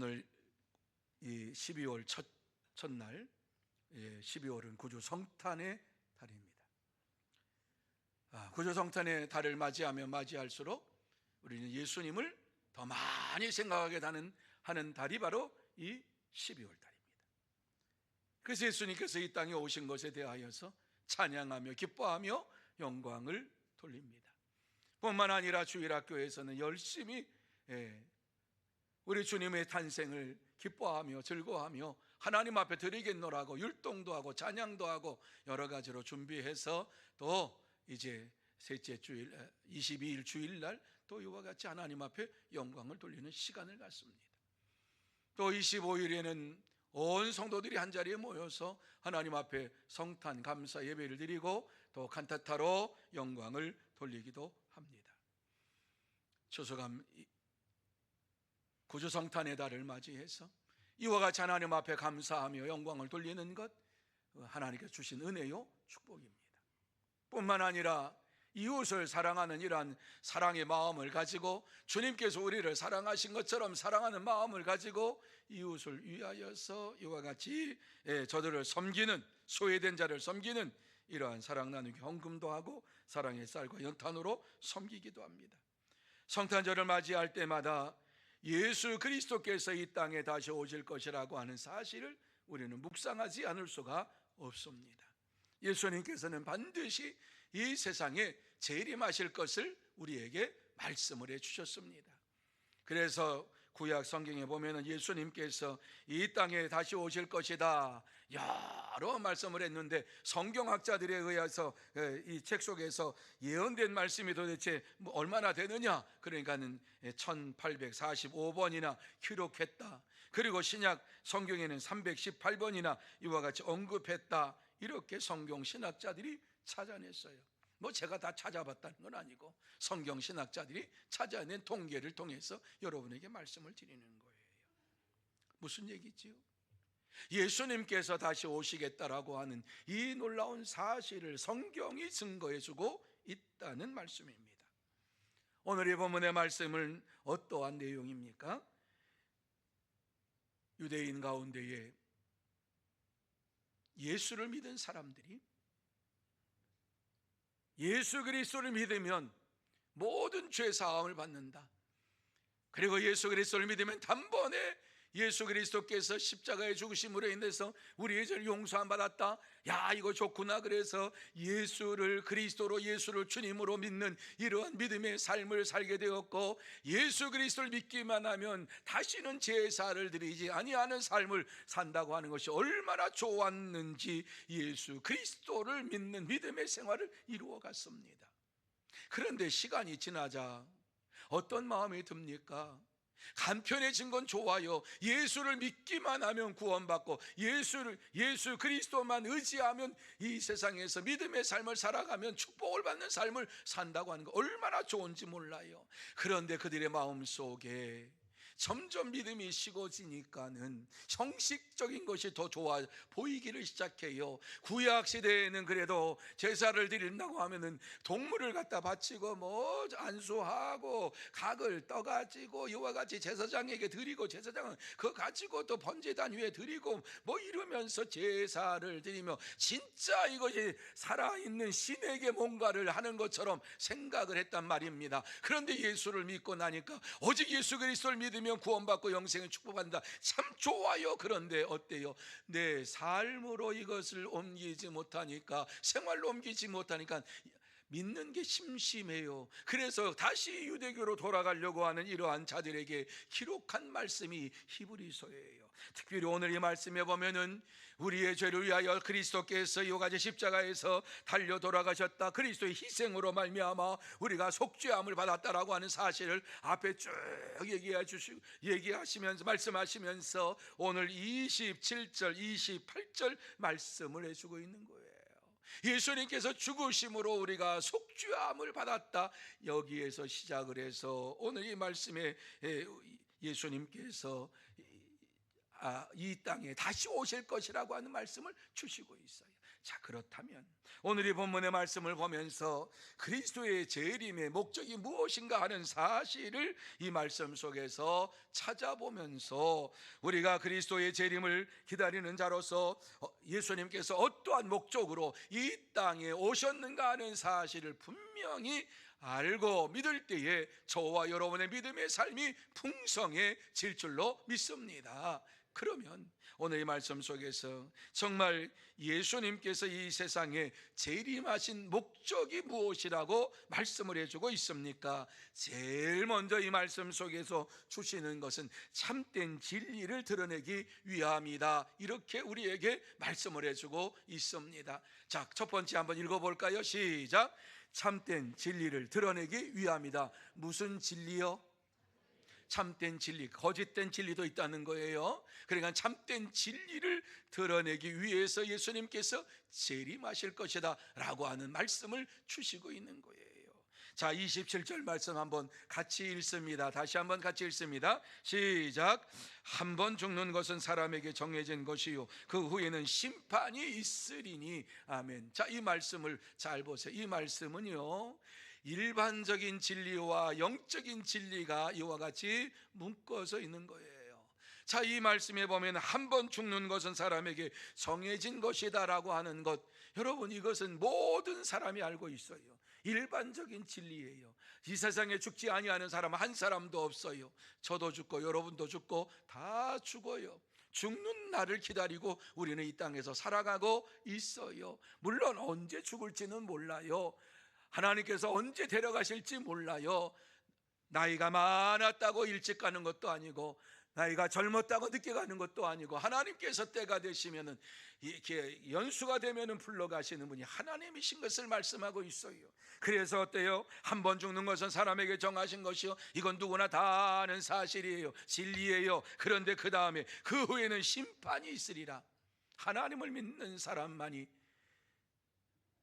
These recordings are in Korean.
오늘 이 12월 첫날, 12월은 구주 성탄의 달입니다. 구주 성탄의 달을 맞이할수록 우리는 예수님을 더 많이 생각하게 하는 달이 바로 이 12월 달입니다. 그래서 예수님께서 이 땅에 오신 것에 대하여서 찬양하며 기뻐하며 영광을 돌립니다. 뿐만 아니라 주일학교에서는 열심히 우리 주님의 탄생을 기뻐하며 즐거워하며 하나님 앞에 드리겠노라고 율동도 하고 찬양도 하고 여러 가지로 준비해서 또 이제 셋째 주일 22일 주일날 또 이와 같이 하나님 앞에 영광을 돌리는 시간을 갖습니다. 또 25일에는 온 성도들이 한자리에 모여서 하나님 앞에 성탄 감사 예배를 드리고 또 칸타타로 영광을 돌리기도 합니다. 추수감 구주 성탄의 달을 맞이해서 이와 같이 하나님 앞에 감사하며 영광을 돌리는 것, 하나님께서 주신 은혜요 축복입니다. 뿐만 아니라 이웃을 사랑하는 이러한 사랑의 마음을 가지고 주님께서 우리를 사랑하신 것처럼 사랑하는 마음을 가지고 이웃을 위하여서 이와 같이 저들을 섬기는, 소외된 자를 섬기는 이러한 사랑 나누기 헌금도 하고 사랑의 쌀과 연탄으로 섬기기도 합니다. 성탄절을 맞이할 때마다 예수 그리스도께서 이 땅에 다시 오실 것이라고 하는 사실을 우리는 묵상하지 않을 수가 없습니다. 예수님께서는 반드시 이 세상에 재림하실 것을 우리에게 말씀을 해주셨습니다. 그래서 구약 성경에 보면 예수님께서 이 땅에 다시 오실 것이다 여러 말씀을 했는데, 성경학자들에 의해서 이 책 속에서 예언된 말씀이 도대체 얼마나 되느냐, 그러니까는 1845번이나 기록했다. 그리고 신약 성경에는 318번이나 이와 같이 언급했다, 이렇게 성경 신학자들이 찾아냈어요. 제가 다 찾아봤다는 건 아니고 성경 신학자들이 찾아낸 통계를 통해서 여러분에게 말씀을 드리는 거예요. 무슨 얘기지요? 예수님께서 다시 오시겠다라고 하는 이 놀라운 사실을 성경이 증거해주고 있다는 말씀입니다. 오늘 이 본문의 말씀은 어떠한 내용입니까? 유대인 가운데에 예수를 믿은 사람들이 예수 그리스도를 믿으면 모든 죄 사함을 받는다. 그리고 예수 그리스도를 믿으면 단번에 예수 그리스도께서 십자가의 죽으심으로 인해서 우리의 죄를 용서함 받았다. 야, 이거 좋구나. 그래서 예수를 그리스도로, 예수를 주님으로 믿는 이러한 믿음의 삶을 살게 되었고, 예수 그리스도를 믿기만 하면 다시는 제사를 드리지 아니하는 삶을 산다고 하는 것이 얼마나 좋았는지 예수 그리스도를 믿는 믿음의 생활을 이루어 갔습니다. 그런데 시간이 지나자 어떤 마음이 듭니까? 간편해진 건 좋아요. 예수를 믿기만 하면 구원받고 예수 그리스도만 의지하면 이 세상에서 믿음의 삶을 살아가면 축복을 받는 삶을 산다고 하는 거 얼마나 좋은지 몰라요. 그런데 그들의 마음속에 점점 믿음이 식어지니까는 형식적인 것이 더 좋아 보이기를 시작해요. 구약 시대에는 그래도 제사를 드린다고 하면은 동물을 갖다 바치고 안수하고 각을 떠가지고 이와 같이 제사장에게 드리고, 제사장은 그거 가지고 또 번제단 위에 드리고 이러면서 제사를 드리며 진짜 이것이 살아있는 신에게 뭔가를 하는 것처럼 생각을 했단 말입니다. 그런데 예수를 믿고 나니까 오직 예수 그리스도를 믿으면 구원받고 영생을 축복한다. 참 좋아요. 그런데 어때요? 내 삶으로 이것을 옮기지 못하니까, 생활로 옮기지 못하니까 믿는 게 심심해요. 그래서 다시 유대교로 돌아가려고 하는 이러한 자들에게 기록한 말씀이 히브리서예요. 특별히 오늘 이 말씀에 보면은 우리의 죄를 위하여 그리스도께서 이와 같이 십자가에서 달려 돌아가셨다, 그리스도의 희생으로 말미암아 우리가 속죄함을 받았다라고 하는 사실을 앞에 쭉 얘기하시면서 말씀하시면서 오늘 27절 28절 말씀을 해주고 있는 거예요. 예수님께서 죽으심으로 우리가 속죄함을 받았다, 여기에서 시작을 해서 오늘 이 말씀에 예수님께서 이 땅에 다시 오실 것이라고 하는 말씀을 주시고 있어요. 자, 그렇다면 오늘 이 본문의 말씀을 보면서 그리스도의 재림의 목적이 무엇인가 하는 사실을 이 말씀 속에서 찾아보면서 우리가 그리스도의 재림을 기다리는 자로서 예수님께서 어떠한 목적으로 이 땅에 오셨는가 하는 사실을 분명히 알고 믿을 때에 저와 여러분의 믿음의 삶이 풍성해질 줄로 믿습니다. 그러면 오늘 이 말씀 속에서 정말 예수님께서 이 세상에 재림하신 목적이 무엇이라고 말씀을 해주고 있습니까? 제일 먼저 이 말씀 속에서 주시는 것은 참된 진리를 드러내기 위함이다, 이렇게 우리에게 말씀을 해주고 있습니다. 자, 첫 번째 한번 읽어볼까요? 시작. 참된 진리를 드러내기 위함이다. 무슨 진리요? 참된 진리, 거짓된 진리도 있다는 거예요. 그러니까 참된 진리를 드러내기 위해서 예수님께서 재림하실 것이다 라고 하는 말씀을 주시고 있는 거예요. 자, 27절 말씀 한번 같이 읽습니다. 다시 한번 같이 읽습니다. 시작. 한 번 죽는 것은 사람에게 정해진 것이요 그 후에는 심판이 있으리니. 아멘. 자, 이 말씀을 잘 보세요. 이 말씀은요, 일반적인 진리와 영적인 진리가 이와 같이 묶어서 있는 거예요. 자, 이 말씀에 보면 한 번 죽는 것은 사람에게 정해진 것이다 라고 하는 것, 여러분, 이것은 모든 사람이 알고 있어요. 일반적인 진리예요. 이 세상에 죽지 아니하는 사람 한 사람도 없어요. 저도 죽고 여러분도 죽고 다 죽어요. 죽는 날을 기다리고 우리는 이 땅에서 살아가고 있어요. 물론 언제 죽을지는 몰라요. 하나님께서 언제 데려가실지 몰라요. 나이가 많았다고 일찍 가는 것도 아니고, 나이가 젊었다고 늦게 가는 것도 아니고, 하나님께서 때가 되시면은 이렇게 연수가 되면은 불러가시는 분이 하나님이신 것을 말씀하고 있어요. 그래서 어때요? 한 번 죽는 것은 사람에게 정하신 것이요, 이건 누구나 다 아는 사실이에요. 진리예요. 그런데 그 다음에 그 후에는 심판이 있으리라. 하나님을 믿는 사람만이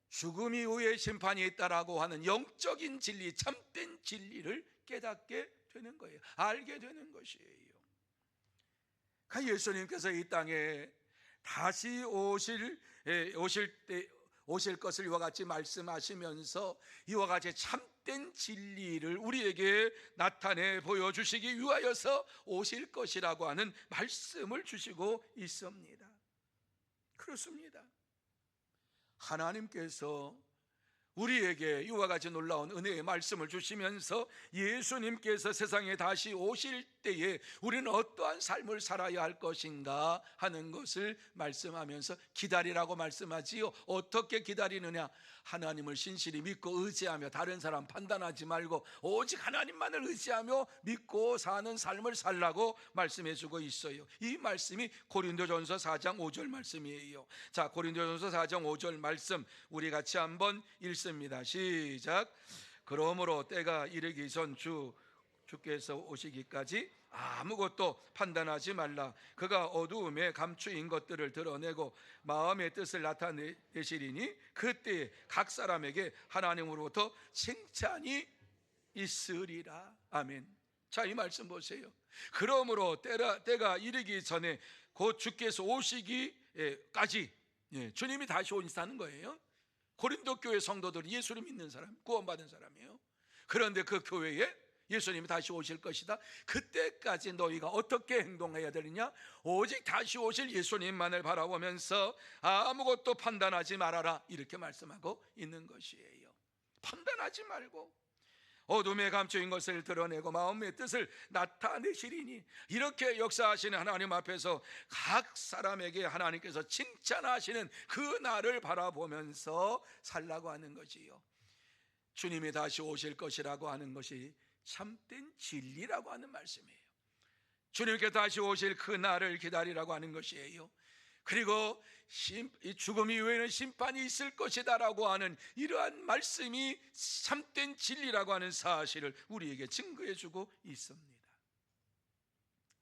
죽음 이후에 심판이 있다라고 하는 영적인 진리, 참된 진리를 깨닫게 되는 거예요. 알게 되는 것이에요. 그러니까 예수님께서 이 땅에 다시 오실 것을 이와 같이 말씀하시면서 이와 같이 참된 진리를 우리에게 나타내 보여주시기 위하여서 오실 것이라고 하는 말씀을 주시고 있습니다. 그렇습니다. 하나님께서 우리에게 이와 같이 놀라운 은혜의 말씀을 주시면서 예수님께서 세상에 다시 오실 때에 우리는 어떠한 삶을 살아야 할 것인가 하는 것을 말씀하면서 기다리라고 말씀하지요. 어떻게 기다리느냐? 하나님을 신실히 믿고 의지하며 다른 사람 판단하지 말고 오직 하나님만을 의지하며 믿고 사는 삶을 살라고 말씀해 주고 있어요. 이 말씀이 고린도전서 4장 5절 말씀이에요. 자, 고린도전서 4장 5절 말씀 우리 같이 한번 읽습니다. 시작. 그러므로 때가 이르기 전 주께서 오시기까지 아무것도 판단하지 말라. 그가 어두움에 감추인 것들을 드러내고 마음의 뜻을 나타내시리니 그때 각 사람에게 하나님으로부터 칭찬이 있으리라. 아멘. 자, 이 말씀 보세요. 그러므로 때가 이르기 전에 곧 주께서 오시기까지, 주님이 다시 오신다는 거예요. 고린도 교회 성도들은 예수를 믿는 사람, 구원받은 사람이에요. 그런데 그 교회에 예수님이 다시 오실 것이다. 그때까지 너희가 어떻게 행동해야 되느냐? 오직 다시 오실 예수님만을 바라보면서 아무것도 판단하지 말아라, 이렇게 말씀하고 있는 것이에요. 판단하지 말고 어둠에 감춰인 것을 드러내고 마음의 뜻을 나타내시리니, 이렇게 역사하시는 하나님 앞에서 각 사람에게 하나님께서 칭찬하시는 그 날을 바라보면서 살라고 하는 것이요, 주님이 다시 오실 것이라고 하는 것이 참된 진리라고 하는 말씀이에요. 주님께 다시 오실 그 날을 기다리라고 하는 것이에요. 그리고 죽음 이후에는 심판이 있을 것이다 라고 하는 이러한 말씀이 참된 진리라고 하는 사실을 우리에게 증거해 주고 있습니다.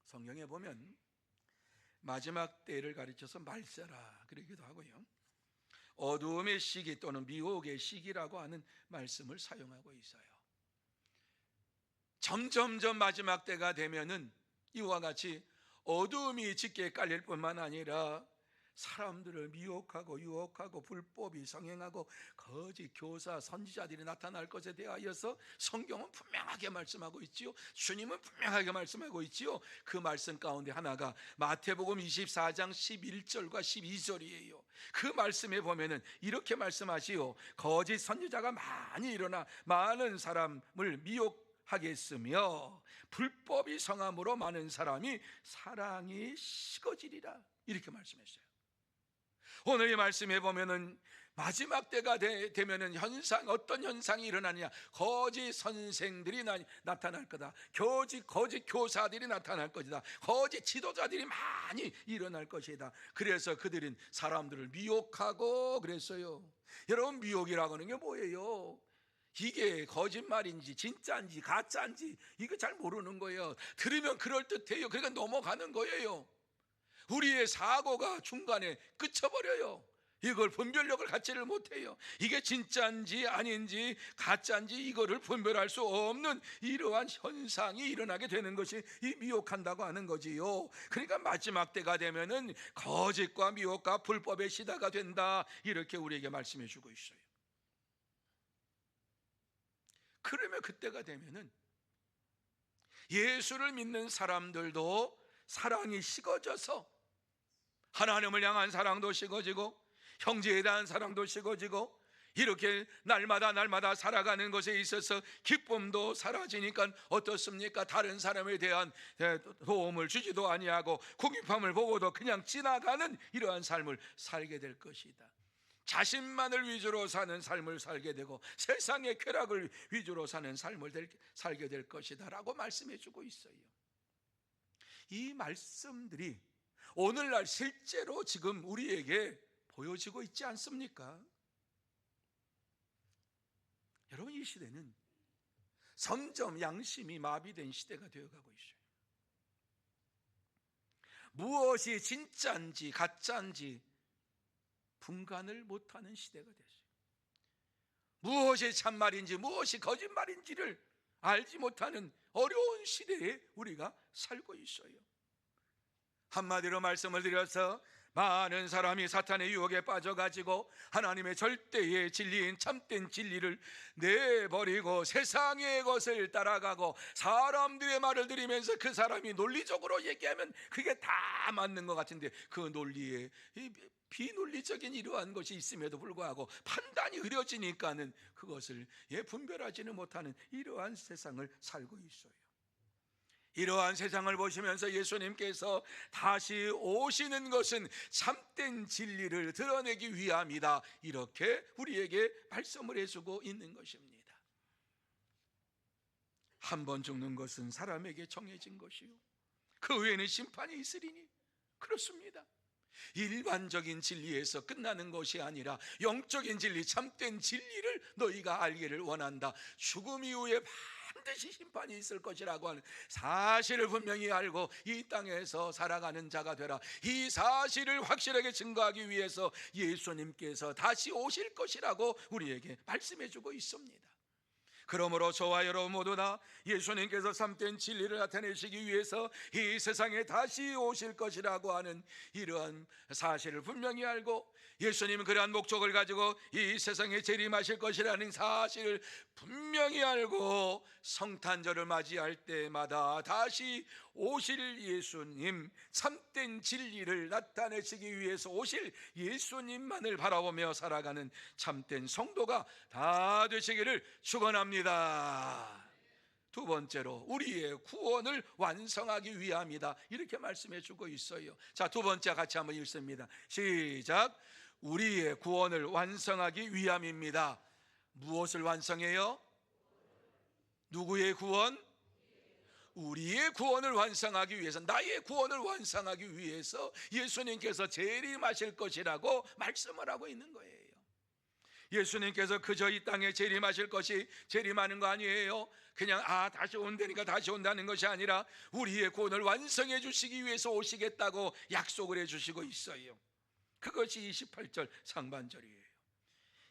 성경에 보면 마지막 때를 가르쳐서 말세라 그러기도 하고요, 어두움의 시기 또는 미혹의 시기라고 하는 말씀을 사용하고 있어요. 점점점 마지막 때가 되면은 이와 같이 어두움이 짙게 깔릴 뿐만 아니라 사람들을 미혹하고 유혹하고 불법이 성행하고 거짓 교사 선지자들이 나타날 것에 대하여서 성경은 분명하게 말씀하고 있지요. 주님은 분명하게 말씀하고 있지요. 그 말씀 가운데 하나가 마태복음 24장 11절과 12절이에요. 그 말씀에 보면은 이렇게 말씀하시오. 거짓 선지자가 많이 일어나 많은 사람을 미혹하겠으며 불법이 성함으로 많은 사람이 사랑이 식어지리라. 이렇게 말씀했어요. 오늘 이 말씀에 보면은 마지막 때가 되면은 어떤 현상이 일어나느냐? 거짓 선생들이 나타날 거다. 거짓 교사들이 나타날 것이다. 거짓 지도자들이 많이 일어날 것이다. 그래서 그들은 사람들을 미혹하고 그랬어요. 여러분, 미혹이라고 하는 게 뭐예요? 이게 거짓말인지 진짜인지 가짜인지 이거 잘 모르는 거예요. 들으면 그럴듯해요. 그러니까 넘어가는 거예요. 우리의 사고가 중간에 끝쳐버려요. 이걸 분별력을 갖지를 못해요. 이게 진짜인지 아닌지 가짜인지 이거를 분별할 수 없는 이러한 현상이 일어나게 되는 것이 이 미혹한다고 하는 거지요. 그러니까 마지막 때가 되면은 거짓과 미혹과 불법의 시대가 된다, 이렇게 우리에게 말씀해 주고 있어요. 그러면 그때가 되면은 예수를 믿는 사람들도 사랑이 식어져서 하나님을 향한 사랑도 식어지고 형제에 대한 사랑도 식어지고 이렇게 날마다 살아가는 것에 있어서 기쁨도 사라지니까 어떻습니까? 다른 사람에 대한 도움을 주지도 아니하고 궁핍함을 보고도 그냥 지나가는 이러한 삶을 살게 될 것이다. 자신만을 위주로 사는 삶을 살게 되고 세상의 쾌락을 위주로 사는 삶을 살게 될 것이다 라고 말씀해 주고 있어요. 이 말씀들이 오늘날 실제로 지금 우리에게 보여지고 있지 않습니까? 여러분, 이 시대는 점점 양심이 마비된 시대가 되어가고 있어요. 무엇이 진짜인지 가짜인지 분간을 못하는 시대가 됐어요. 무엇이 참말인지 무엇이 거짓말인지를 알지 못하는 어려운 시대에 우리가 살고 있어요. 한마디로 말씀을 드려서 많은 사람이 사탄의 유혹에 빠져가지고 하나님의 절대의 진리인 참된 진리를 내버리고 세상의 것을 따라가고 사람들의 말을 들으면서 그 사람이 논리적으로 얘기하면 그게 다 맞는 것 같은데 그 논리에 비논리적인 이러한 것이 있음에도 불구하고 판단이 흐려지니까는 그것을 분별하지는 못하는 이러한 세상을 살고 있어요. 이러한 세상을 보시면서 예수님께서 다시 오시는 것은 참된 진리를 드러내기 위함이다, 이렇게 우리에게 말씀을 해주고 있는 것입니다. 한 번 죽는 것은 사람에게 정해진 것이요 그 외에는 심판이 있으리니, 그렇습니다. 일반적인 진리에서 끝나는 것이 아니라 영적인 진리, 참된 진리를 너희가 알기를 원한다. 죽음 이후에 반드시 심판이 있을 것이라고 하는 사실을 분명히 알고 이 땅에서 살아가는 자가 되라. 이 사실을 확실하게 증거하기 위해서 예수님께서 다시 오실 것이라고 우리에게 말씀해 주고 있습니다. 그러므로 저와 여러분 모두 다 예수님께서 참된 진리를 나타내시기 위해서 이 세상에 다시 오실 것이라고 하는 이러한 사실을 분명히 알고 예수님은 그러한 목적을 가지고 이 세상에 재림하실 것이라는 사실을 분명히 알고 성탄절을 맞이할 때마다 다시 오실 예수님, 참된 진리를 나타내시기 위해서 오실 예수님만을 바라보며 살아가는 참된 성도가 다 되시기를 축원합니다. 두 번째로 우리의 구원을 완성하기 위함이다, 이렇게 말씀해 주고 있어요. 자, 두 번째 같이 한번 읽습니다. 시작. 우리의 구원을 완성하기 위함입니다. 무엇을 완성해요? 누구의 구원? 우리의 구원을 완성하기 위해서, 나의 구원을 완성하기 위해서 예수님께서 재림하실 것이라고 말씀을 하고 있는 거예요. 예수님께서 그저 이 땅에 재림하실 것이 재림하는 거 아니에요. 그냥 다시 온다니까 다시 온다는 것이 아니라 우리의 구원을 완성해 주시기 위해서 오시겠다고 약속을 해 주시고 있어요. 그것이 28절 상반절이에요.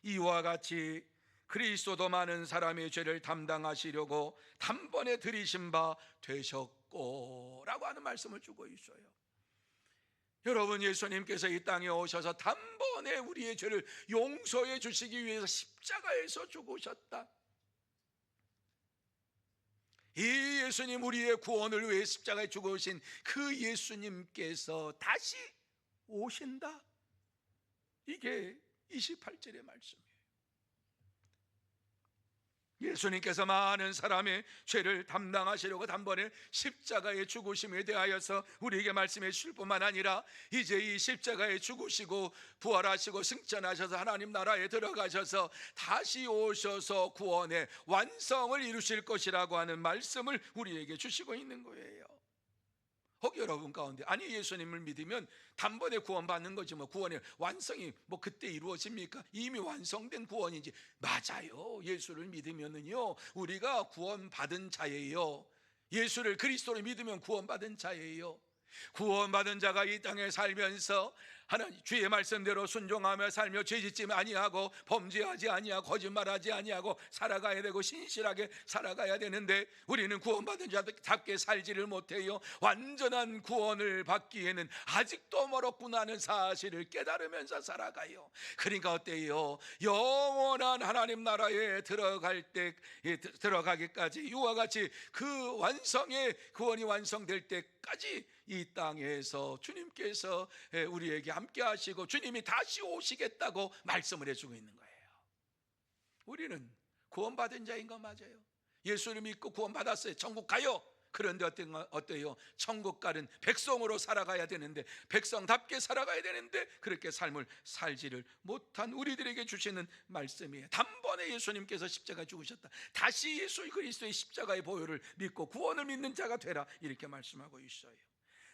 이와 같이 그리스도도 많은 사람의 죄를 담당하시려고 단번에 들이신 바 되셨고 라고 하는 말씀을 주고 있어요. 여러분, 예수님께서 이 땅에 오셔서 단번에 우리의 죄를 용서해 주시기 위해서 십자가에서 죽으셨다. 이 예수님, 우리의 구원을 위해 십자가에 죽으신 그 예수님께서 다시 오신다. 이게 28절의 말씀이에요. 예수님께서 많은 사람의 죄를 담당하시려고 단번에 십자가에 죽으심에 대하여서 우리에게 말씀해 주실 뿐만 아니라 이제 이 십자가에 죽으시고 부활하시고 승천하셔서 하나님 나라에 들어가셔서 다시 오셔서 구원의 완성을 이루실 것이라고 하는 말씀을 우리에게 주시고 있는 거예요. 혹 여러분 가운데, 아니 예수님을 믿으면 단번에 구원받는 거지 뭐 구원의 완성이 뭐 그때 이루어집니까? 이미 완성된 구원이지. 맞아요. 예수를 믿으면은요 우리가 구원받은 자예요. 예수를 그리스도를 믿으면 구원받은 자예요. 구원받은 자가 이 땅에 살면서 하나님 주의 말씀대로 순종하며 살며 죄짓지 아니하고 범죄하지 아니하고 거짓말하지 아니하고 살아가야 되고 신실하게 살아가야 되는데 우리는 구원받은 자답게 살지를 못해요. 완전한 구원을 받기에는 아직도 멀었구나 하는 사실을 깨달으면서 살아가요. 그러니까 어때요? 영원한 하나님 나라에 들어가기까지 이와 같이 그 완성의 구원이 완성될 때까지 이 땅에서 주님께서 우리에게 함께 하시고 주님이 다시 오시겠다고 말씀을 해주고 있는 거예요. 우리는 구원받은 자인 거 맞아요. 예수를 믿고 구원받았어요. 천국 가요. 그런데 어때요? 천국 가는 백성으로 살아가야 되는데, 백성답게 살아가야 되는데 그렇게 삶을 살지를 못한 우리들에게 주시는 말씀이에요. 단번에 예수님께서 십자가에 죽으셨다. 다시 예수 그리스도의 십자가의 보혈을 믿고 구원을 믿는 자가 되라, 이렇게 말씀하고 있어요.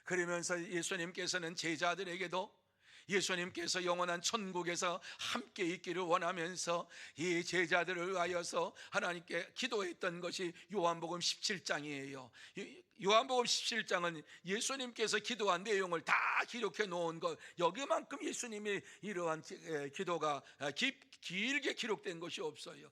그러면서 예수님께서는 제자들에게도 예수님께서 영원한 천국에서 함께 있기를 원하면서 이 제자들을 위하여서 하나님께 기도했던 것이 요한복음 17장이에요. 요한복음 17장은 예수님께서 기도한 내용을 다 기록해 놓은 것, 여기만큼 예수님의 이러한 기도가 길게 기록된 것이 없어요.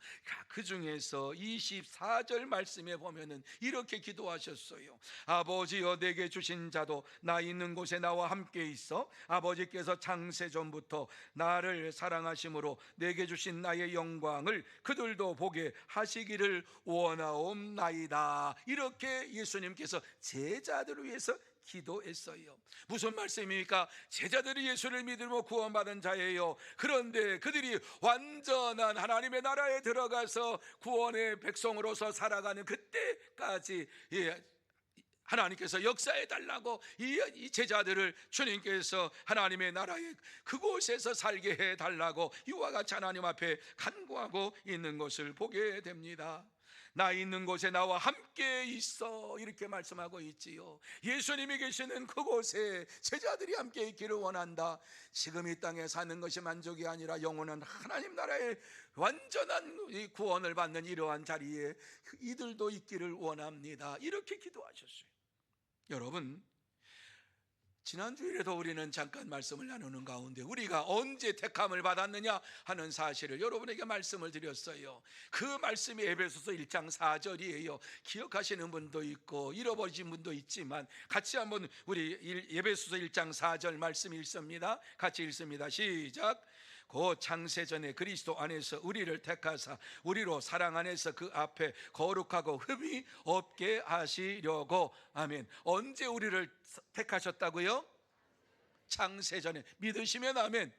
그 중에서 24절 말씀에 보면은 이렇게 기도하셨어요. 아버지여, 내게 주신 자도 나 있는 곳에 나와 함께 있어 아버지께서 창세전부터 나를 사랑하심으로 내게 주신 나의 영광을 그들도 보게 하시기를 원하옵나이다. 이렇게 예수님께서 제자들을 위해서 기도했어요. 무슨 말씀입니까? 제자들이 예수를 믿으며 구원받은 자예요. 그런데 그들이 완전한 하나님의 나라에 들어가서 구원의 백성으로서 살아가는 그때까지 하나님께서 역사해 달라고 이 제자들을 주님께서 하나님의 나라의 그곳에서 살게 해 달라고 이와 같이 하나님 앞에 간구하고 있는 것을 보게 됩니다. 나 있는 곳에 나와 함께 있어, 이렇게 말씀하고 있지요. 예수님이 계시는 그곳에 제자들이 함께 있기를 원한다. 지금 이 땅에 사는 것이 만족이 아니라 영원한 하나님 나라의 완전한 구원을 받는 이러한 자리에 이들도 있기를 원합니다. 이렇게 기도하셨어요. 여러분, 지난주일에도 우리는 잠깐 말씀을 나누는 가운데 우리가 언제 택함을 받았느냐 하는 사실을 여러분에게 말씀을 드렸어요. 그 말씀이 에베소서 1장 4절이에요. 기억하시는 분도 있고 잃어버리신 분도 있지만 같이 한번 우리 에베소서 1장 4절 말씀 읽습니다. 같이 읽습니다. 시작. 그 창세전에 그리스도 안에서 우리를 택하사 우리로 사랑 안에서 그 앞에 거룩하고 흠이 없게 하시려고. 아멘. 언제 우리를 택하셨다고요? 창세전에. 믿으시면 아멘.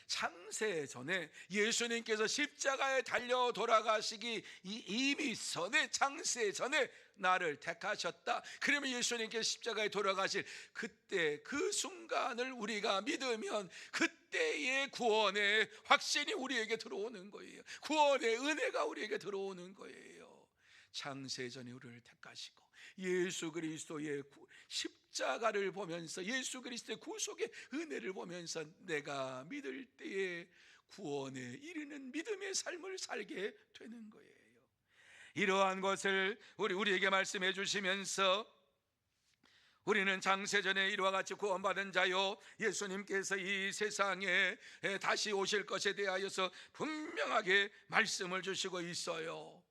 창세전에 예수님께서 십자가에 달려 돌아가시기 이미 전에, 창세전에 나를 택하셨다. 그러면 예수님께서 십자가에 돌아가실 그때 그 순간을 우리가 믿으면 그때의 구원의 확신이 우리에게 들어오는 거예요. 구원의 은혜가 우리에게 들어오는 거예요. 창세전에 우리를 택하시고 예수 그리스도의 십자가를 보면서 예수 그리스도의 구속의 은혜를 보면서 내가 믿을 때에 구원에 이르는 믿음의 삶을 살게 되는 거예요. 이러한 것을 우리에게 말씀해 주시면서 우리는 창세전에 이와 같이 구원받은 자요, 예수님께서 이 세상에 다시 오실 것에 대하여서 분명하게 말씀을 주시고 있어요.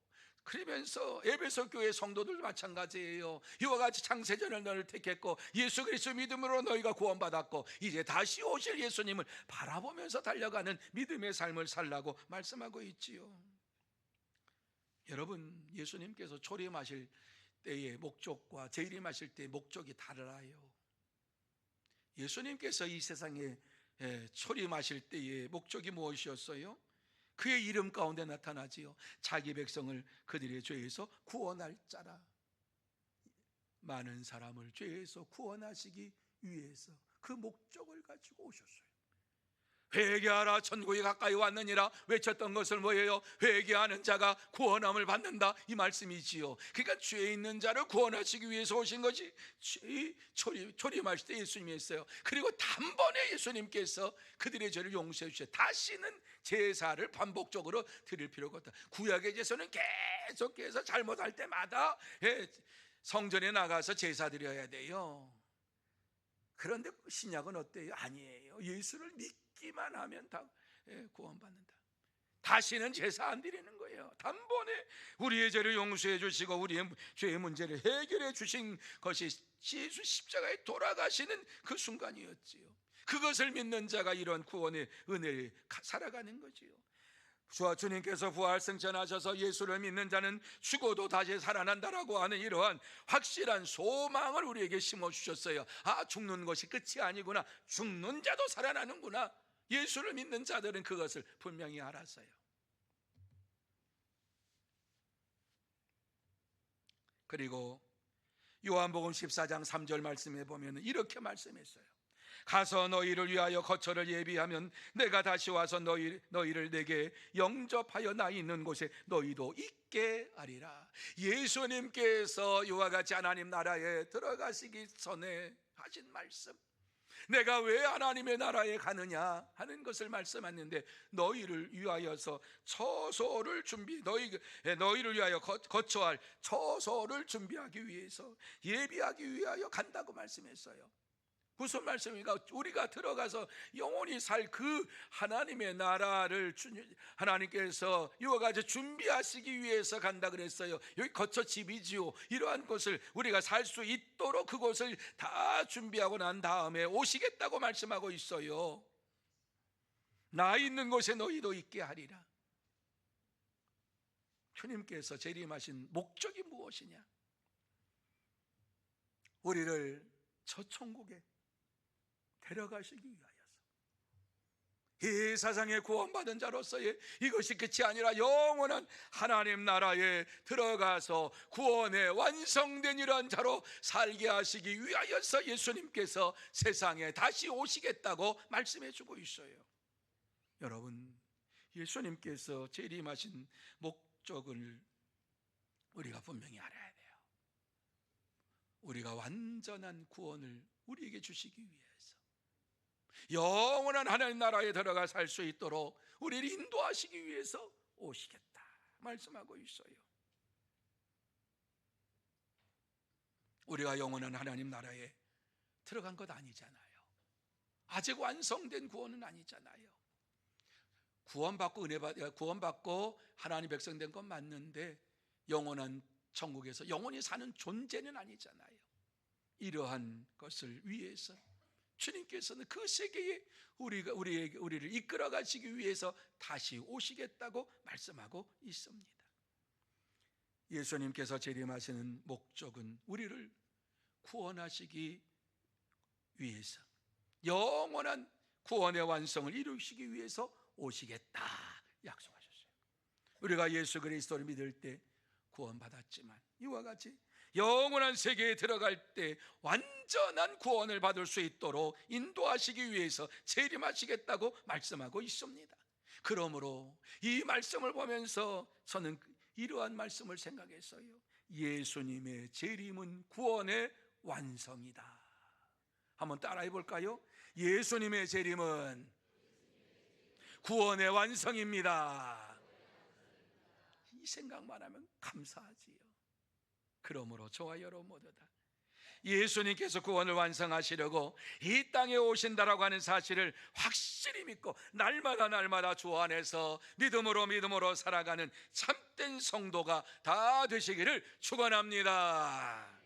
그러면서 에베소 교회 성도들도 마찬가지예요. 이와 같이 창세전에 너를 택했고 예수 그리스도 믿음으로 너희가 구원받았고 이제 다시 오실 예수님을 바라보면서 달려가는 믿음의 삶을 살라고 말씀하고 있지요. 여러분, 예수님께서 초림하실 때의 목적과 재림하실 때의 목적이 달라요. 예수님께서 이 세상에 초림하실 때의 목적이 무엇이었어요? 그의 이름 가운데 나타나지요. 자기 백성을 그들의 죄에서 구원할 자라. 많은 사람을 죄에서 구원하시기 위해서 그 목적을 가지고 오셨어요. 회개하라, 천국이 가까이 왔느니라 외쳤던 것을 뭐예요? 회개하는 자가 구원함을 받는다, 이 말씀이지요. 그러니까 죄에 있는 자를 구원하시기 위해서 오신 것이 초림하실 때 예수님이 했어요. 그리고 단번에 예수님께서 그들의 죄를 용서해 주셔. 다시는 제사를 반복적으로 드릴 필요가 없다. 구약의 제사는 계속해서 잘못할 때마다 성전에 나가서 제사 드려야 돼요. 그런데 신약은 어때요? 아니에요. 예수를 믿기만 하면 다 구원받는다. 다시는 제사 안 드리는 거예요. 단번에 우리의 죄를 용서해 주시고 우리의 죄의 문제를 해결해 주신 것이 예수 십자가에 돌아가시는 그 순간이었지요. 그것을 믿는 자가 이런 구원의 은혜를 살아가는 거지요. 주님께서 부활승천하셔서 예수를 믿는 자는 죽어도 다시 살아난다라고 하는 이러한 확실한 소망을 우리에게 심어주셨어요. 아, 죽는 것이 끝이 아니구나, 죽는 자도 살아나는구나. 예수를 믿는 자들은 그것을 분명히 알았어요. 그리고 요한복음 14장 3절 말씀에 보면 이렇게 말씀했어요. 가서 너희를 위하여 거처를 예비하면 내가 다시 와서 너희를 내게 영접하여 나 있는 곳에 너희도 있게 하리라. 예수님께서 이와 같이 하나님 나라에 들어가시기 전에 하신 말씀, 내가 왜 하나님의 나라에 가느냐 하는 것을 말씀하는데, 너희를 위하여서 처소를 너희를 위하여 거처할 처소를 준비하기 위해서, 예비하기 위하여 간다고 말씀했어요. 무슨 말씀입니까? 우리가 들어가서 영원히 살 그 하나님의 나라를 하나님께서 이와 같이 준비하시기 위해서 간다 그랬어요. 여기 거처 집이지요. 이러한 곳을 우리가 살 수 있도록 그곳을 다 준비하고 난 다음에 오시겠다고 말씀하고 있어요. 나 있는 곳에 너희도 있게 하리라. 주님께서 재림하신 목적이 무엇이냐? 우리를 저 천국에 데려가시기 위하여서, 이 세상에 구원받은 자로서의 이것이 끝이 아니라 영원한 하나님 나라에 들어가서 구원의 완성된 이러한 자로 살게 하시기 위하여서 예수님께서 세상에 다시 오시겠다고 말씀해 주고 있어요. 여러분, 예수님께서 재림하신 목적을 우리가 분명히 알아야 돼요. 우리가 완전한 구원을 우리에게 주시기 위해서, 영원한 하나님 나라에 들어가 살 수 있도록 우리를 인도하시기 위해서 오시겠다 말씀하고 있어요. 우리가 영원한 하나님 나라에 들어간 것 아니잖아요. 아직 완성된 구원은 아니잖아요. 구원받고 하나님 백성 된 건 맞는데 영원한 천국에서 영원히 사는 존재는 아니잖아요. 이러한 것을 위해서 주님께서는 그 세계에 우리를 이끌어 가시기 위해서 다시 오시겠다고 말씀하고 있습니다. 예수님께서 재림하시는 목적은 우리를 구원하시기 위해서, 영원한 구원의 완성을 이루시기 위해서 오시겠다 약속하셨어요. 우리가 예수 그리스도를 믿을 때 구원받았지만 이와 같이 영원한 세계에 들어갈 때 완전한 구원을 받을 수 있도록 인도하시기 위해서 재림하시겠다고 말씀하고 있습니다. 그러므로 이 말씀을 보면서 저는 이러한 말씀을 생각했어요. 예수님의 재림은 구원의 완성이다. 한번 따라해 볼까요? 예수님의 재림은 구원의 완성입니다. 이 생각만 하면 감사하지요. 그러므로 저와 여러분 모두 다 예수님께서 구원을 완성하시려고 이 땅에 오신다라고 하는 사실을 확실히 믿고 날마다 주 안에서 믿음으로 살아가는 참된 성도가 다 되시기를 축원합니다.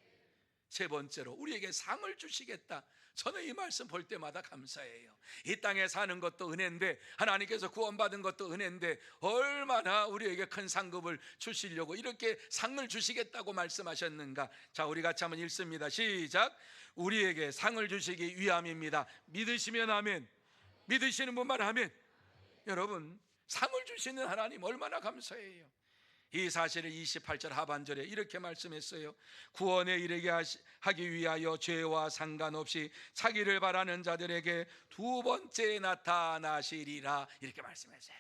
세 번째로, 우리에게 상을 주시겠다. 저는 이 말씀 볼 때마다 감사해요. 이 땅에 사는 것도 은혜인데, 하나님께서 구원받은 것도 은혜인데, 얼마나 우리에게 큰 상급을 주시려고 이렇게 상을 주시겠다고 말씀하셨는가. 자, 우리 같이 한번 읽습니다. 시작. 우리에게 상을 주시기 위함입니다. 믿으시면 아멘. 믿으시는 분만 아멘. 여러분, 상을 주시는 하나님 얼마나 감사해요. 이 사실을 28절 하반절에 이렇게 말씀했어요. 구원에 이르게 하기 위하여 죄와 상관없이 자기를 바라는 자들에게 두 번째 나타나시리라, 이렇게 말씀했어요.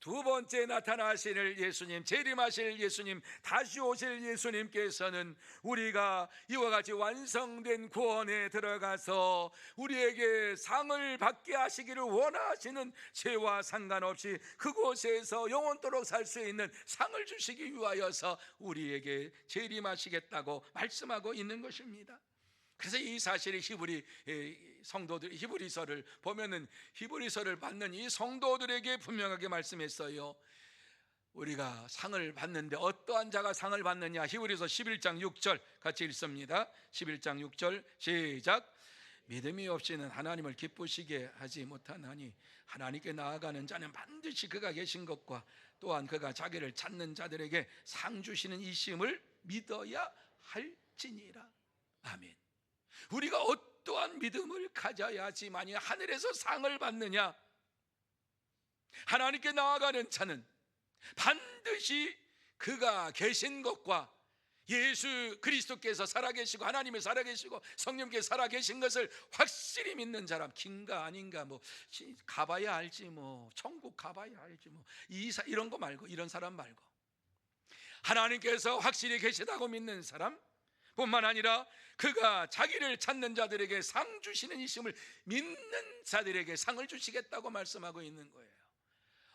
두 번째 나타나실 예수님, 재림하실 예수님, 다시 오실 예수님께서는 우리가 이와 같이 완성된 구원에 들어가서 우리에게 상을 받게 하시기를 원하시는, 죄와 상관없이 그곳에서 영원토록 살 수 있는 상을 주시기 위하여서 우리에게 재림하시겠다고 말씀하고 있는 것입니다. 그래서 이 사실이 히브리 성도들, 히브리서를 보면은 히브리서를 받는 이 성도들에게 분명하게 말씀했어요. 우리가 상을 받는데 어떠한 자가 상을 받느냐. 히브리서 11장 6절 같이 읽습니다. 11장 6절 시작. 믿음이 없이는 하나님을 기쁘시게 하지 못하나니 하나님께 나아가는 자는 반드시 그가 계신 것과 또한 그가 자기를 찾는 자들에게 상 주시는 이심을 믿어야 할지니라. 아멘. 우리가 어떠한 믿음을 가져야지만이 하늘에서 상을 받느냐. 하나님께 나아가는 자는 반드시 그가 계신 것과 예수 그리스도께서 살아계시고 하나님이 살아계시고 성령께서 살아계신 것을 확실히 믿는 사람, 긴가 아닌가, 뭐 가봐야 알지, 뭐 천국 가봐야 알지, 뭐 이런 거 말고, 이런 사람 말고, 하나님께서 확실히 계시다고 믿는 사람 뿐만 아니라 그가 자기를 찾는 자들에게 상 주시는 이심을 믿는 자들에게 상을 주시겠다고 말씀하고 있는 거예요.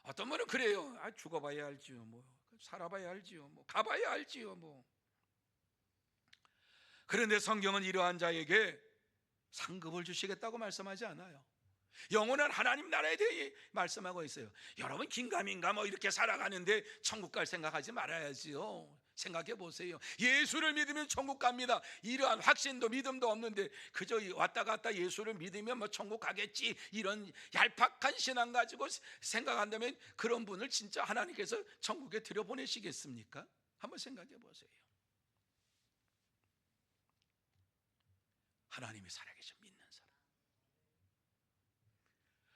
어떤 분은 그래요. 죽어봐야 알지요, 뭐 살아봐야 알지요, 뭐 가봐야 알지요, 뭐. 그런데 성경은 이러한 자에게 상급을 주시겠다고 말씀하지 않아요. 영원한 하나님 나라에 대해 말씀하고 있어요. 여러분 긴가민가 뭐 이렇게 살아가는데 천국 갈 생각하지 말아야지요. 생각해 보세요. 예수를 믿으면 천국 갑니다. 이러한 확신도 믿음도 없는데 그저 왔다 갔다 예수를 믿으면 뭐 천국 가겠지, 이런 얄팍한 신앙 가지고 생각한다면 그런 분을 진짜 하나님께서 천국에 들여보내시겠습니까? 한번 생각해 보세요. 하나님이 살아계신 믿는 사람,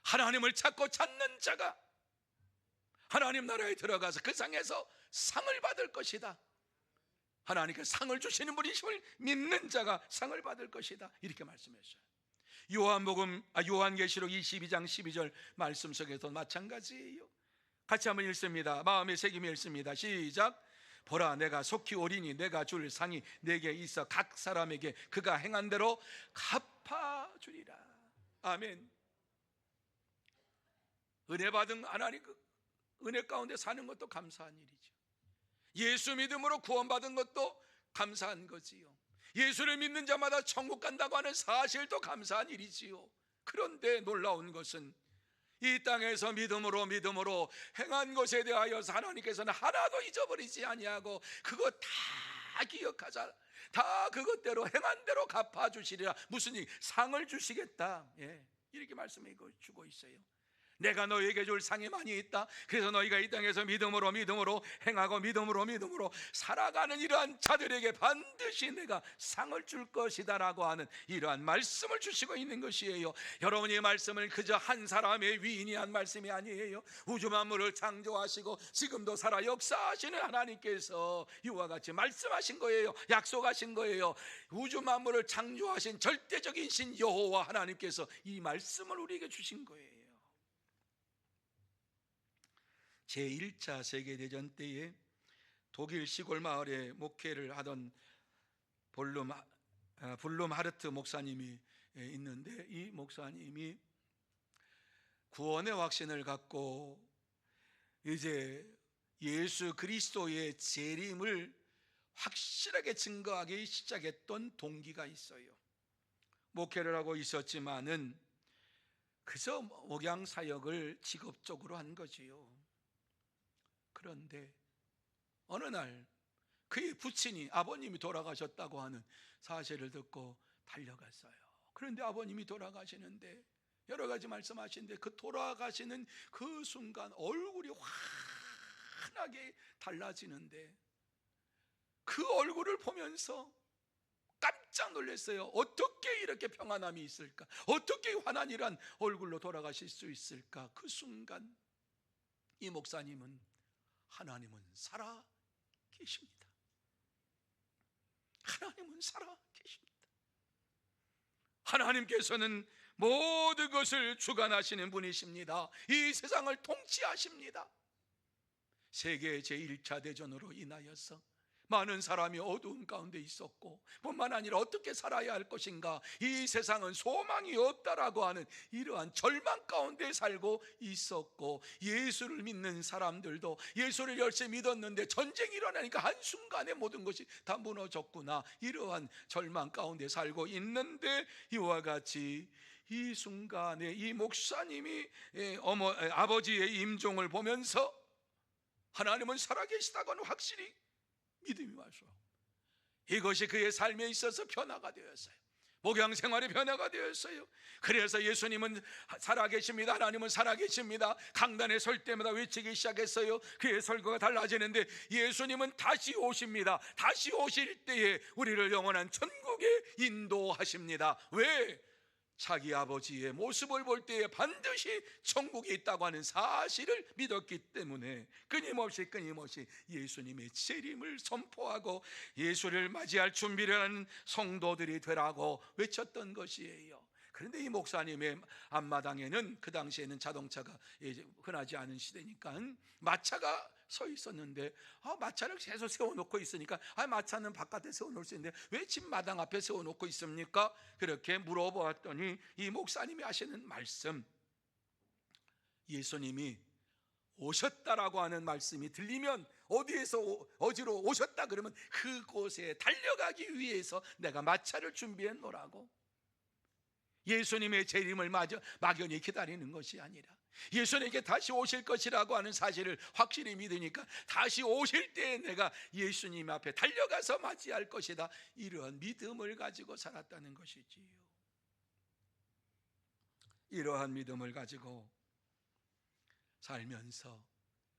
하나님을 찾고 찾는 자가 하나님 나라에 들어가서 그 상에서 상을 받을 것이다. 하나님께 상을 주시는 분이심을 믿는 자가 상을 받을 것이다, 이렇게 말씀했어요. 요한계시록 22장 12절 말씀 속에도 마찬가지예요. 같이 한번 읽습니다. 마음에 새기며 읽습니다. 시작. 보라, 내가 속히 오리니 내가 줄 상이 내게 있어 각 사람에게 그가 행한 대로 갚아주리라. 아멘. 은혜 받은 하나님, 은혜 가운데 사는 것도 감사한 일이죠. 예수 믿음으로 구원받은 것도 감사한 거지요. 예수를 믿는 자마다 천국 간다고 하는 사실도 감사한 일이지요. 그런데 놀라운 것은 이 땅에서 믿음으로 행한 것에 대하여서 하나님께서는 하나도 잊어버리지 아니하고 그거 다 기억하자, 다 그것대로 행한 대로 갚아주시리라. 무슨 일? 상을 주시겠다, 이렇게 말씀해 주고 있어요. 내가 너희에게 줄 상이 많이 있다. 그래서 너희가 이 땅에서 믿음으로 행하고 믿음으로 살아가는 이러한 자들에게 반드시 내가 상을 줄 것이다 라고 하는 이러한 말씀을 주시고 있는 것이에요. 여러분, 이 말씀을 그저 한 사람의 위인이 한 말씀이 아니에요. 우주 만물을 창조하시고 지금도 살아 역사하시는 하나님께서 이와 같이 말씀하신 거예요. 약속하신 거예요. 우주 만물을 창조하신 절대적인 신 여호와 하나님께서 이 말씀을 우리에게 주신 거예요. 제1차 세계대전 때에 독일 시골 마을에 목회를 하던 블룸 하르트 목사님이 있는데, 이 목사님이 구원의 확신을 갖고 이제 예수 그리스도의 재림을 확실하게 증거하기 시작했던 동기가 있어요. 목회를 하고 있었지만은 그저 목양 사역을 직업적으로 한 거지요. 그런데 어느 날 그의 부친이 아버님이 돌아가셨다고 하는 사실을 듣고 달려갔어요. 그런데 아버님이 돌아가시는데 여러 가지 말씀하시는데 그 돌아가시는 그 순간 얼굴이 환하게 달라지는데 그 얼굴을 보면서 깜짝 놀랐어요. 어떻게 이렇게 평안함이 있을까? 어떻게 환한이란 얼굴로 돌아가실 수 있을까? 그 순간 이 목사님은 하나님은 살아 계십니다. 하나님은 살아 계십니다. 하나님께서는 모든 것을 주관하시는 분이십니다. 이 세상을 통치하십니다. 세계 제1차 대전으로 인하여서 많은 사람이 어두운 가운데 있었고 뿐만 아니라 어떻게 살아야 할 것인가, 이 세상은 소망이 없다라고 하는 이러한 절망 가운데 살고 있었고, 예수를 믿는 사람들도 예수를 열심히 믿었는데 전쟁이 일어나니까 한순간에 모든 것이 다 무너졌구나, 이러한 절망 가운데 살고 있는데 이와 같이 이 순간에 이 목사님이 아버지의 임종을 보면서 하나님은 살아계시다고는 확실히 믿음이 와서 이것이 그의 삶에 있어서 변화가 되었어요. 목양 생활의 변화가 되었어요. 그래서 예수님은 살아계십니다, 하나님은 살아계십니다, 강단에 설 때마다 외치기 시작했어요. 그의 설교가 달라지는데 예수님은 다시 오십니다. 다시 오실 때에 우리를 영원한 천국에 인도하십니다. 왜? 자기 아버지의 모습을 볼 때에 반드시 천국에 있다고 하는 사실을 믿었기 때문에 끊임없이 예수님의 재림을 선포하고 예수를 맞이할 준비를 하는 성도들이 되라고 외쳤던 것이에요. 그런데 이 목사님의 앞마당에는 그 당시에는 자동차가 흔하지 않은 시대니까 마차가 서 있었는데 마차를 계속 세워놓고 있으니까 마차는 바깥에 세워놓을 수 있는데 왜 집 마당 앞에 세워놓고 있습니까? 그렇게 물어보았더니 이 목사님이 하시는 말씀, 예수님이 오셨다라고 하는 말씀이 들리면 어디로 오셨다 그러면 그곳에 달려가기 위해서 내가 마차를 준비했노라고. 예수님의 재림을 막연히 기다리는 것이 아니라 예수님께 다시 오실 것이라고 하는 사실을 확실히 믿으니까 다시 오실 때에 내가 예수님 앞에 달려가서 맞이할 것이다, 이러한 믿음을 가지고 살았다는 것이지요. 이러한 믿음을 가지고 살면서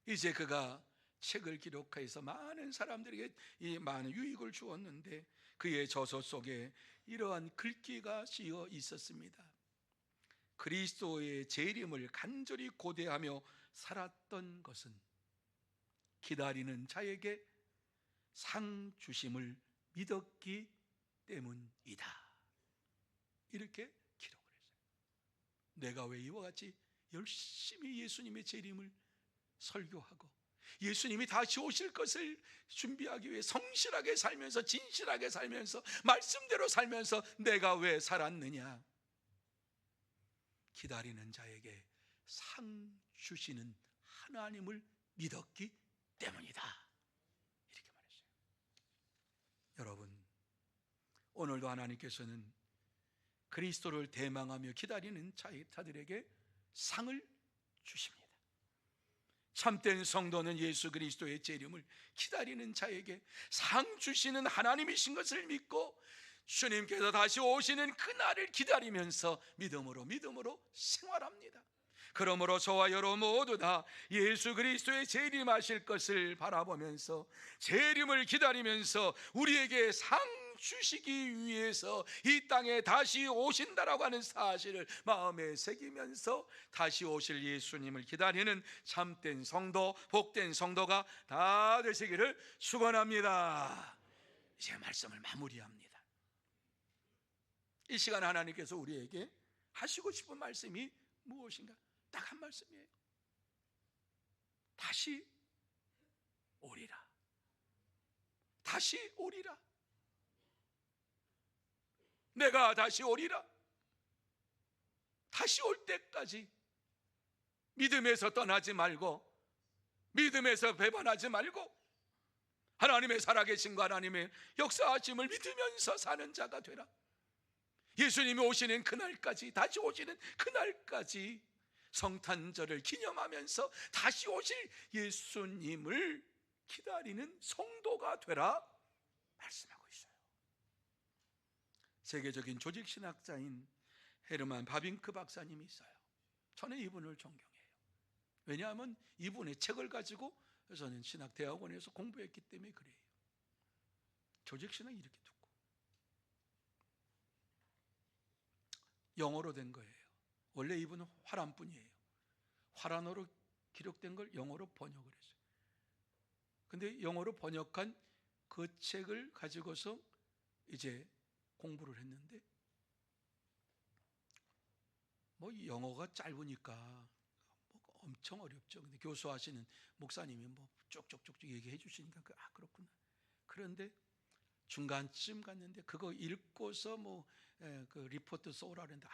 이제 그가 책을 기록해서 많은 사람들에게 이 많은 유익을 주었는데 그의 저서 속에 이러한 글귀가 쓰여 있었습니다. 그리스도의 재림을 간절히 고대하며 살았던 것은 기다리는 자에게 상 주심을 믿었기 때문이다, 이렇게 기록을 했어요. 내가 왜 이와 같이 열심히 예수님의 재림을 설교하고 예수님이 다시 오실 것을 준비하기 위해 성실하게 살면서 진실하게 살면서 말씀대로 살면서 내가 왜 살았느냐? 기다리는 자에게 상 주시는 하나님을 믿었기 때문이다, 이렇게 말했어요. 여러분, 오늘도 하나님께서는 그리스도를 대망하며 기다리는 자들에게 상을 주십니다. 참된 성도는 예수 그리스도의 재림을 기다리는 자에게 상 주시는 하나님이신 것을 믿고 주님께서 다시 오시는 그날을 기다리면서 믿음으로 생활합니다. 그러므로 저와 여러분 모두 다 예수 그리스도의 재림하실 것을 바라보면서 재림을 기다리면서 우리에게 상 주시기 위해서 이 땅에 다시 오신다라고 하는 사실을 마음에 새기면서 다시 오실 예수님을 기다리는 참된 성도, 복된 성도가 다 되시기를 축원합니다. 이제 말씀을 마무리합니다. 이 시간 하나님께서 우리에게 하시고 싶은 말씀이 무엇인가? 딱 한 말씀이에요. 다시 오리라. 다시 오리라. 내가 다시 오리라. 다시 올 때까지 믿음에서 떠나지 말고, 믿음에서 배반하지 말고, 하나님의 살아계신과 하나님의 역사하심을 믿으면서 사는 자가 되라. 예수님이 오시는 그날까지, 다시 오시는 그날까지 성탄절을 기념하면서 다시 오실 예수님을 기다리는 성도가 되라 말씀하고 있어요. 세계적인 조직신학자인 헤르만 바빙크 박사님이 있어요. 저는 이분을 존경해요. 왜냐하면 이분의 책을 가지고 저는 신학대학원에서 공부했기 때문에 그래요. 조직신학이 이렇게 듣고 영어로 된 거예요. 원래 이분은 화란뿐이에요. 화란어로 기록된 걸 영어로 번역을 했어요. 근데 영어로 번역한 그 책을 가지고서 이제 공부를 했는데, 뭐 영어가 짧으니까 뭐 엄청 어렵죠. 근데 교수하시는 목사님이 뭐 쭉쭉쭉쭉 얘기해 주시니까 그렇구나. 그런데 중간쯤 갔는데 그거 읽고서 뭐 그 리포트 써오라 그랬는데,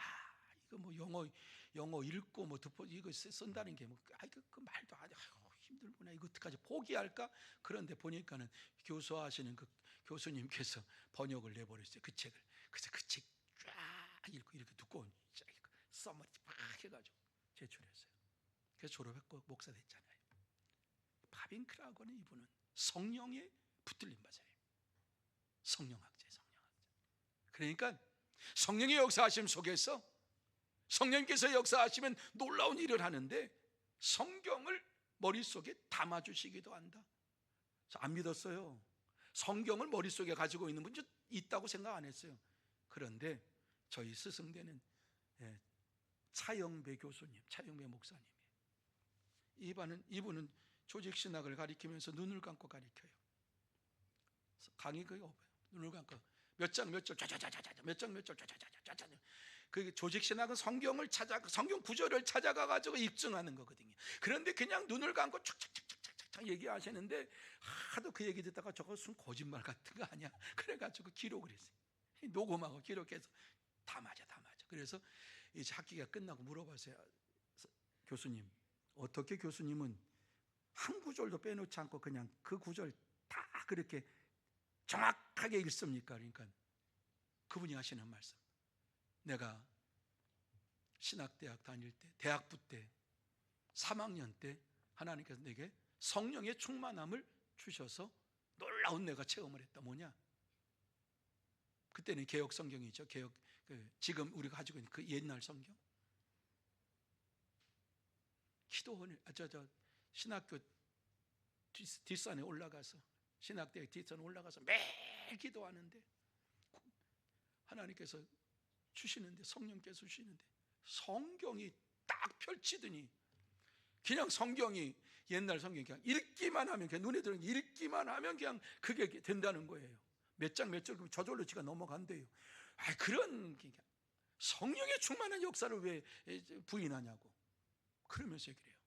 이거 뭐 영어 읽고 뭐 듣고 이거 쓴다는 게 뭐 그 말도 안 돼. 힘들구나. 이거 어떡하지? 포기할까? 그런데 보니까는 교수하시는 그 교수님께서 번역을 내버렸어요. 그 책을. 그래서 그 책 쫙 읽고 이렇게 두꺼운 쫙 읽고 써머리 막 해가지고 제출했어요. 그래서 졸업했고 목사 됐잖아요. 바빙크라고는 이분은 성령에 붙들린 바자예요. 성령학자예요. 성령학자. 그러니까 성령의 역사하심 속에서 성령께서 역사하시면 놀라운 일을 하는데 성경을 머릿속에 담아주시기도 한다. 안 믿었어요. 성경을 머릿속에 가지고 있는 분이 있다고 생각 안 했어요. 그런데 저희 스승되는 차영배 교수님, 차영배 목사님이 이분은 조직신학을 가리키면서 눈을 감고 가리켜요. 강의 거의 없어요. 눈을 감고 몇 장 몇 절 짜자자자자 몇 장 몇 절 짜자자자자. 그 조직신학은 성경 구절을 찾아가 가지고 입증하는 거거든요. 그런데 그냥 눈을 감고 착착착착착착 얘기하시는데 하도 그 얘기 듣다가 저것은 거짓말 같은 거 아니야? 그래가지고 기록을 했어요. 녹음하고 기록해서 다 맞아. 그래서 이제 학기가 끝나고 물어봤어요. 교수님, 어떻게 교수님은 한 구절도 빼놓지 않고 그냥 그 구절 다 그렇게 정확하게 읽습니까? 그러니까 그분이 하시는 말씀, 내가 신학대학 다닐 때, 대학부 때, 3학년 때 하나님께서 내게 성령의 충만함을 주셔서 놀라운 내가 체험을 했다. 뭐냐? 그때는 개혁 성경이죠. 지금 우리가 가지고 있는 그 옛날 성경. 기도원을 신학교 뒷산에 올라가서, 신학대학 뒷산에 올라가서 매일 기도하는데 하나님께서 주시는데, 성령께서 주시는데 성경이 딱 펼치더니 그냥 성경이 옛날 성경이 그냥 읽기만 하면, 그냥 눈에 들어오는 읽기만 하면 그냥 그게 된다는 거예요. 몇 장 몇 절 저절로 지가 넘어간대요. 그런 성령의 충만한 역사를 왜 부인하냐고. 그러면서 그래요.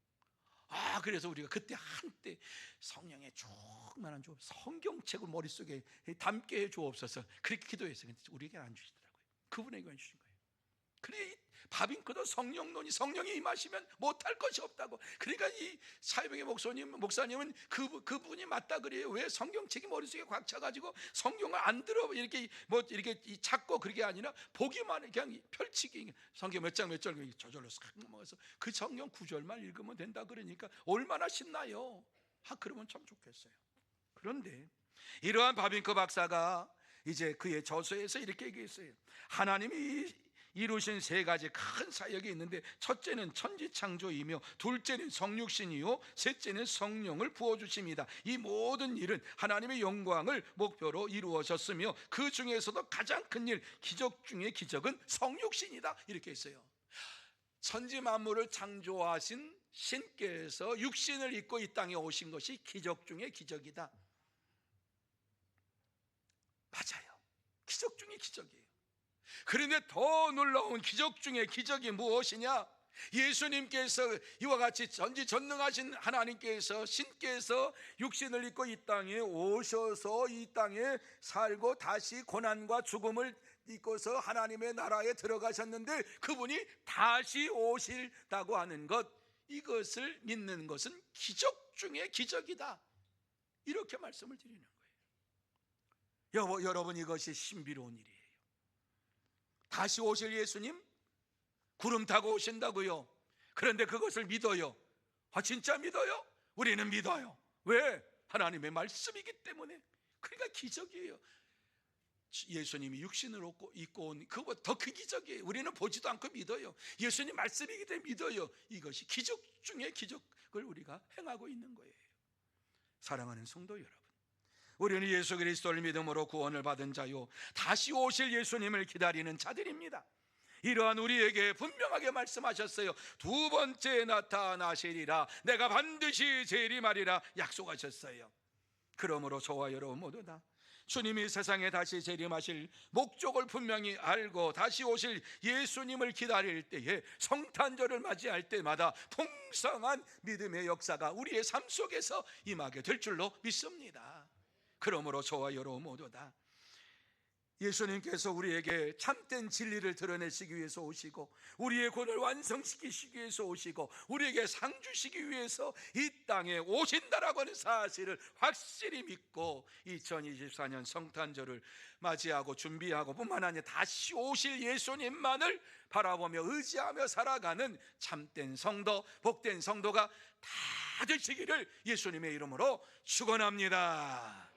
그래서 우리가 그때 한때 성령의 충만한 주, 성경책을 머릿속에 담게 해 주옵소서 그렇게 기도했어요. 근데 우리에게 안 주시더라고요. 그분에게만 주신 거예요. 그래, 바빙크도 성령론이, 성령이 임하시면 못할 것이 없다고. 그러니까 이 사회병의 목사님은 그분이 맞다 그래요. 왜? 성경책이 머릿속에 꽉 차가지고 성경을 안 들어 이렇게 찾고 그런 게 아니라 보기만, 그냥 펼치기. 성경 몇 장 몇 절 저절로 싹 넘어가서 그 성경 구절만 읽으면 된다 그러니까 얼마나 신나요. 그러면 참 좋겠어요. 그런데 이러한 바빙크 박사가 이제 그의 저서에서 이렇게 얘기했어요. 하나님이 이루신 세 가지 큰 사역이 있는데, 첫째는 천지창조이며, 둘째는 성육신이요, 셋째는 성령을 부어주십니다. 이 모든 일은 하나님의 영광을 목표로 이루어졌으며 그 중에서도 가장 큰 일, 기적 중의 기적은 성육신이다. 이렇게 했어요. 천지 만물을 창조하신 신께서 육신을 입고 이 땅에 오신 것이 기적 중의 기적이다. 맞아요. 기적 중의 기적이에요. 그런데 더 놀라운 기적 중의 기적이 무엇이냐? 예수님께서 이와 같이 전지전능하신 하나님께서, 신께서 육신을 입고 이 땅에 오셔서 이 땅에 살고 다시 고난과 죽음을 입고서 하나님의 나라에 들어가셨는데 그분이 다시 오실다고 하는 것, 이것을 믿는 것은 기적 중의 기적이다. 이렇게 말씀을 드리는 거예요. 여러분, 이것이 신비로운 일이에요. 다시 오실 예수님 구름 타고 오신다고요. 그런데 그것을 믿어요. 진짜 믿어요? 우리는 믿어요. 왜? 하나님의 말씀이기 때문에. 그러니까 기적이에요. 예수님이 육신을 입고 온 그것보다 더 큰 기적이에요. 우리는 보지도 않고 믿어요. 예수님 말씀이기 때문에 믿어요. 이것이 기적 중에 기적을 우리가 행하고 있는 거예요. 사랑하는 성도 여러분, 우리는 예수 그리스도를 믿음으로 구원을 받은 자요, 다시 오실 예수님을 기다리는 자들입니다. 이러한 우리에게 분명하게 말씀하셨어요. 두 번째 나타나시리라, 내가 반드시 재림하리라 약속하셨어요. 그러므로 저와 여러분 모두 다 주님이 세상에 다시 재림하실 목적을 분명히 알고 다시 오실 예수님을 기다릴 때에, 성탄절을 맞이할 때마다 풍성한 믿음의 역사가 우리의 삶 속에서 임하게 될 줄로 믿습니다. 그러므로 저와 여러분 모두 다 예수님께서 우리에게 참된 진리를 드러내시기 위해서 오시고, 우리의 구원을 완성시키시기 위해서 오시고, 우리에게 상 주시기 위해서 이 땅에 오신다라고 하는 사실을 확실히 믿고 2024년 성탄절을 맞이하고 준비하고 뿐만 아니라 다시 오실 예수님만을 바라보며 의지하며 살아가는 참된 성도, 복된 성도가 다 되시기를 예수님의 이름으로 축원합니다.